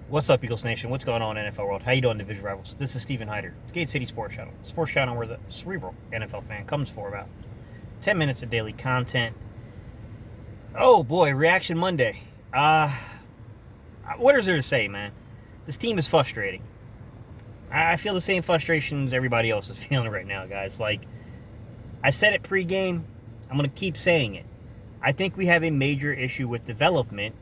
What's up, Eagles Nation? What's going on, NFL world? How you doing, Division Rivals? This is Stephen Hyder, Gate City Sports Channel where the cerebral NFL fan comes for about 10 minutes of daily content. Oh boy, Reaction Monday. What is there to say, man? This team is frustrating. I feel the same frustrations everybody else is feeling right now, guys. Like, I said it pregame, I'm going to keep saying it. I think we have a major issue with development.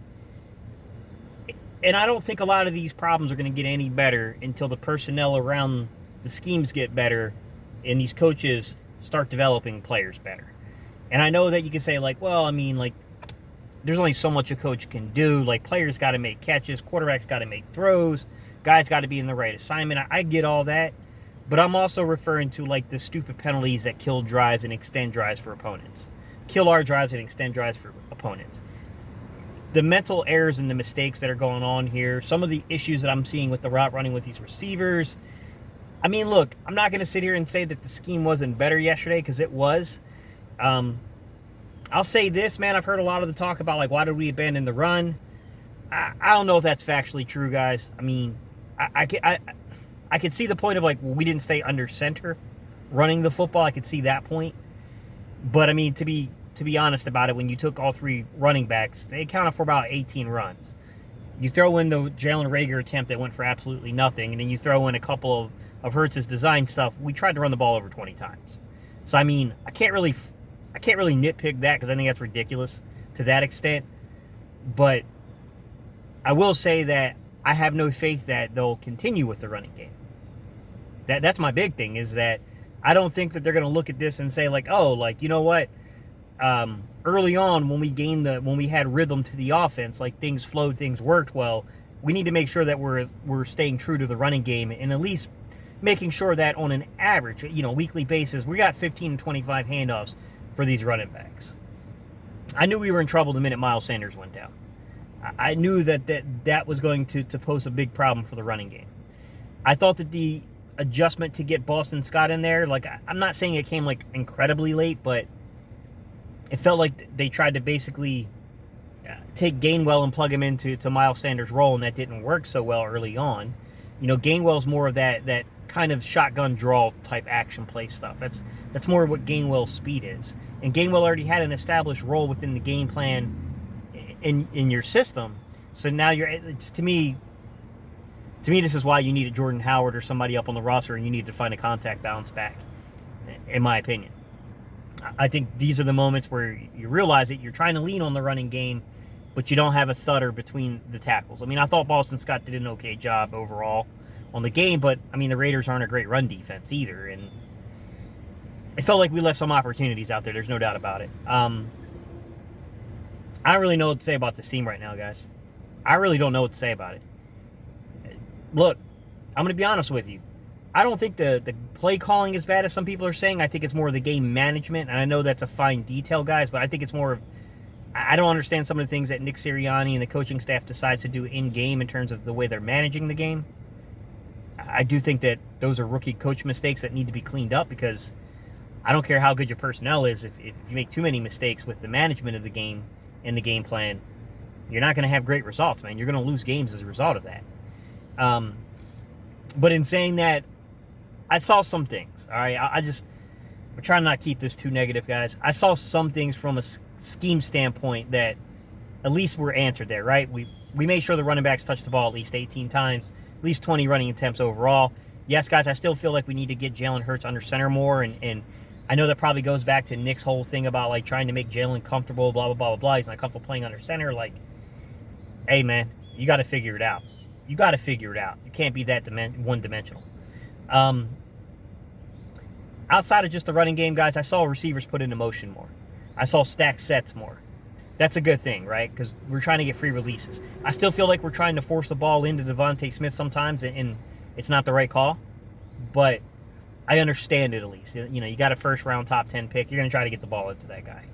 And I don't think a lot of these problems are going to get any better until the personnel around the schemes get better and these coaches start developing players better. And I know that you can say, like, well, I mean, like, there's only so much a coach can do. Like, players got to make catches, quarterbacks got to make throws, guys got to be in the right assignment. I get all that. But I'm also referring to, like, the stupid penalties that kill drives and extend drives for opponents. Kill our drives and extend drives for opponents. The mental errors and the mistakes that are going on here, some of the issues that I'm seeing with the route running with these receivers. I mean, look, I'm not going to sit here and say that the scheme wasn't better yesterday, because it was. I'll say this, man. I've heard a lot of the talk about, like, why did we abandon the run? I don't know if that's factually true, guys. I mean, I could see the point of, like, well, we didn't stay under center running the football. I could see that point. But, I mean, to be honest about it, when you took all three running backs, they accounted for about 18 runs. You throw in the Jalen Reagor attempt that went for absolutely nothing, and then you throw in a couple of Hurts's design stuff. We tried to run the ball over 20 times. So, I mean, I can't really nitpick that, because I think that's ridiculous to that extent. But I will say that I have no faith that they'll continue with the running game. That's my big thing, is that I don't think that they're going to look at this and say, like, oh, like, you know what? Early on, when we had rhythm to the offense, like, things flowed, things worked well. We need to make sure that we're staying true to the running game, and at least making sure that on an average, weekly basis, we got 15 to 25 handoffs for these running backs. I knew we were in trouble the minute Miles Sanders went down. I knew that was going to pose a big problem for the running game. I thought that the adjustment to get Boston Scott in there, like, I'm not saying it came, like, incredibly late, but it felt like they tried to basically take Gainwell and plug him into Miles Sanders' role, and that didn't work so well early on. Gainwell's more of that kind of shotgun draw type action play stuff. That's more of what Gainwell's speed is. And Gainwell already had an established role within the game plan in your system. So now to me, this is why you needed Jordan Howard or somebody up on the roster, and you need to find a contact bounce back, in my opinion. I think these are the moments where you realize that you're trying to lean on the running game, but you don't have a thudder between the tackles. I mean, I thought Boston Scott did an okay job overall on the game, but, I mean, the Raiders aren't a great run defense either, and it felt like we left some opportunities out there. There's no doubt about it. I don't really know what to say about this team right now, guys. I really don't know what to say about it. Look, I'm going to be honest with you. I don't think the play calling is bad, as some people are saying. I think it's more of the game management, and I know that's a fine detail, guys, but I think it's more of, I don't understand some of the things that Nick Sirianni and the coaching staff decides to do in-game in terms of the way they're managing the game. I do think that those are rookie coach mistakes that need to be cleaned up, because I don't care how good your personnel is. If you make too many mistakes with the management of the game and the game plan, you're not going to have great results, man. You're going to lose games as a result of that. But in saying that, I saw some things, all right? We're trying not to keep this too negative, guys. I saw some things from a scheme standpoint that at least were answered there, right? We made sure the running backs touched the ball at least 18 times, at least 20 running attempts overall. Yes, guys, I still feel like we need to get Jalen Hurts under center more, and I know that probably goes back to Nick's whole thing about, like, trying to make Jalen comfortable, blah, blah, blah, blah, blah. He's not comfortable playing under center. Like, hey, man, you got to figure it out. You got to figure it out. You can't be that one-dimensional. Outside of just the running game, guys, I saw receivers put into motion more. I saw stack sets more. That's a good thing, right? Because we're trying to get free releases. I still feel like we're trying to force the ball into Devontae Smith sometimes, and it's not the right call. But I understand it at least. You got a first-round top 10 pick. You're going to try to get the ball into that guy.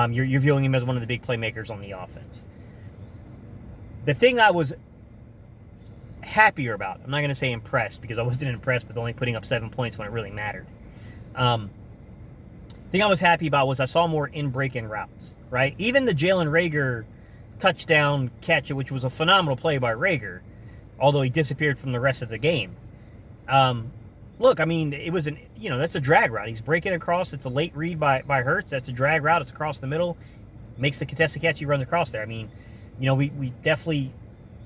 You're viewing him as one of the big playmakers on the offense. The thing I was happier about, I'm not going to say impressed, because I wasn't impressed with only putting up 7 points when it really mattered. The thing I was happy about was I saw more in-breaking routes, right? Even the Jalen Reagor touchdown catch, which was a phenomenal play by Reagor, although he disappeared from the rest of the game. Look, I mean, it was that's a drag route. He's breaking across. It's a late read by Hurts. That's a drag route. It's across the middle. Makes the contested catch. He runs across there. I mean, we definitely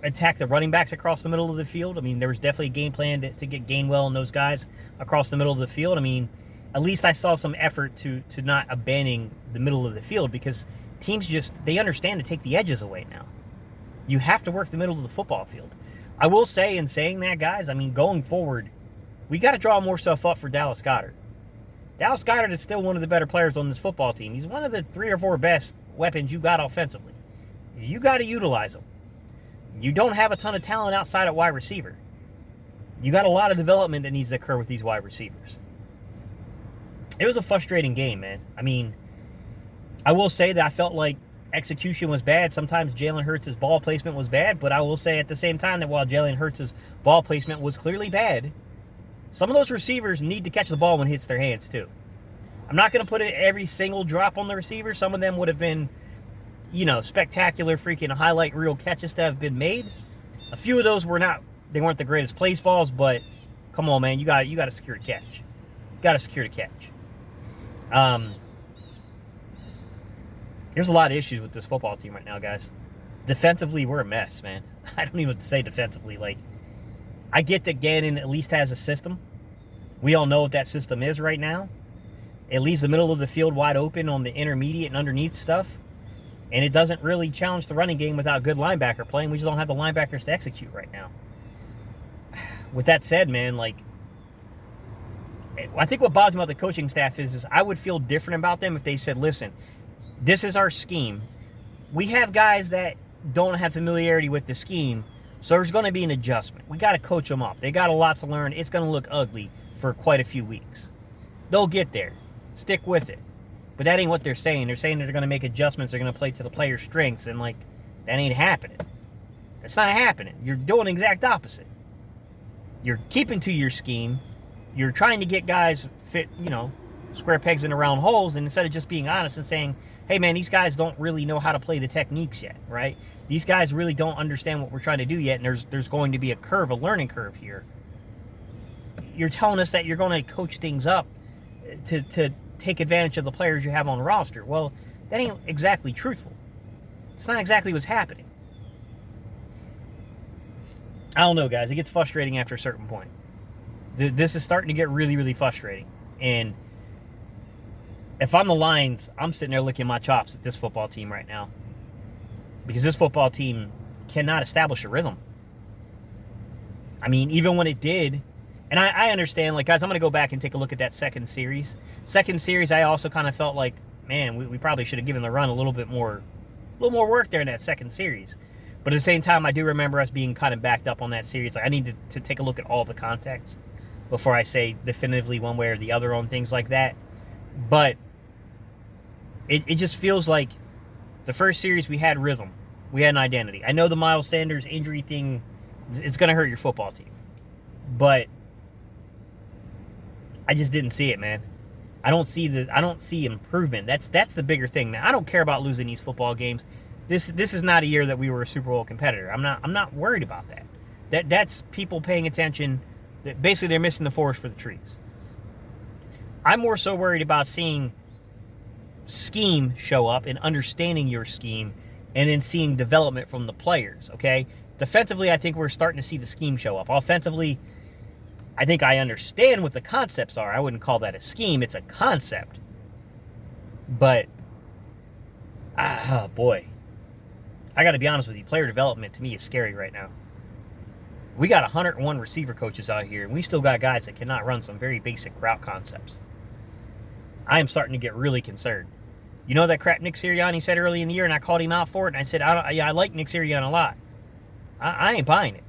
attack the running backs across the middle of the field. I mean, there was definitely a game plan to get Gainwell and those guys across the middle of the field. I mean, at least I saw some effort to not abandoning the middle of the field, because teams they understand to take the edges away now. You have to work the middle of the football field. I will say, in saying that, guys, I mean, going forward, we got to draw more stuff up for Dallas Goedert. Dallas Goedert is still one of the better players on this football team. He's one of the 3 or 4 best weapons you got offensively. You got to utilize them. You don't have a ton of talent outside at wide receiver. You got a lot of development that needs to occur with these wide receivers. It was a frustrating game, man. I mean, I will say that I felt like execution was bad. Sometimes Jalen Hurts' ball placement was bad, but I will say at the same time that while Jalen Hurts' ball placement was clearly bad, some of those receivers need to catch the ball when it hits their hands too. I'm not going to put it every single drop on the receiver. Some of them would have been, spectacular freaking highlight reel catches that have been made. A few of those they weren't the greatest place balls, but come on, man, you got to secure the catch. Got to secure the catch. There's a lot of issues with this football team right now, guys. Defensively, we're a mess, man. I don't even say defensively. Like, I get that Gannon at least has a system. We all know what that system is right now. It leaves the middle of the field wide open on the intermediate and underneath stuff. And it doesn't really challenge the running game without good linebacker play. And we just don't have the linebackers to execute right now. With that said, man, like, I think what bothers me about the coaching staff is I would feel different about them if they said, listen, this is our scheme. We have guys that don't have familiarity with the scheme, so there's going to be an adjustment. We got to coach them up. They got a lot to learn. It's going to look ugly for quite a few weeks. They'll get there. Stick with it. But that ain't what they're saying. They're saying that they're going to make adjustments. They're going to play to the player's strengths, and, like, that ain't happening. That's not happening. You're doing the exact opposite. You're keeping to your scheme. You're trying to get guys fit, square pegs in round holes, and instead of just being honest and saying, hey, man, these guys don't really know how to play the techniques yet, right? These guys really don't understand what we're trying to do yet, and there's going to be a learning curve here. You're telling us that you're going to coach things up to take advantage of the players you have on the roster. Well, that ain't exactly truthful. It's not exactly what's happening. I don't know, guys. It gets frustrating after a certain point. This is starting to get really, really frustrating. And if I'm the Lions, I'm sitting there licking my chops at this football team right now. Because this football team cannot establish a rhythm. I mean, even when it did, and I understand, like, guys, I'm going to go back and take a look at that second series. Second series, I also kind of felt like, man, we probably should have given the run a little more work there in that second series. But at the same time, I do remember us being kind of backed up on that series. Like, I need to take a look at all the context before I say definitively one way or the other on things like that. But it just feels like the first series we had rhythm. We had an identity. I know the Miles Sanders injury thing, it's going to hurt your football team. But I just didn't see it, man. I don't see improvement. That's the bigger thing. Now, I don't care about losing these football games. This is not a year that we were a Super Bowl competitor. I'm not worried about that. That's people paying attention. Basically, they're missing the forest for the trees. I'm more so worried about seeing scheme show up and understanding your scheme, and then seeing development from the players. Okay, defensively, I think we're starting to see the scheme show up. Offensively, I think I understand what the concepts are. I wouldn't call that a scheme. It's a concept. But, boy. I got to be honest with you. Player development, to me, is scary right now. We got 101 receiver coaches out here, and we still got guys that cannot run some very basic route concepts. I am starting to get really concerned. You know that crap Nick Sirianni said early in the year, and I called him out for it, and I said, I like Nick Sirianni a lot. I ain't buying it.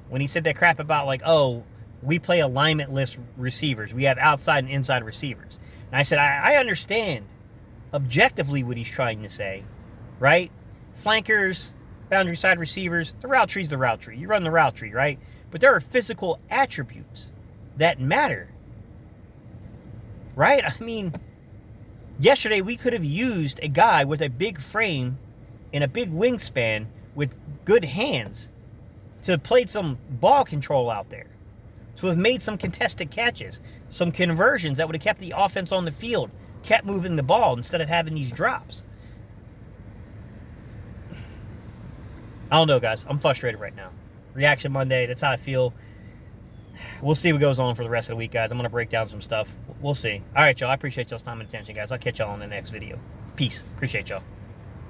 When he said that crap about, like, oh, we play alignment-less receivers. We have outside and inside receivers. And I said, I understand objectively what he's trying to say, right? Flankers, boundary side receivers, the route tree's the route tree. You run the route tree, right? But there are physical attributes that matter, right? I mean, yesterday we could have used a guy with a big frame and a big wingspan with good hands to have played some ball control out there, to have made some contested catches, some conversions that would have kept the offense on the field, kept moving the ball instead of having these drops. I don't know, guys. I'm frustrated right now. Reaction Monday, that's how I feel. We'll see what goes on for the rest of the week, guys. I'm going to break down some stuff. We'll see. All right, y'all. I appreciate y'all's time and attention, guys. I'll catch y'all in the next video. Peace. Appreciate y'all.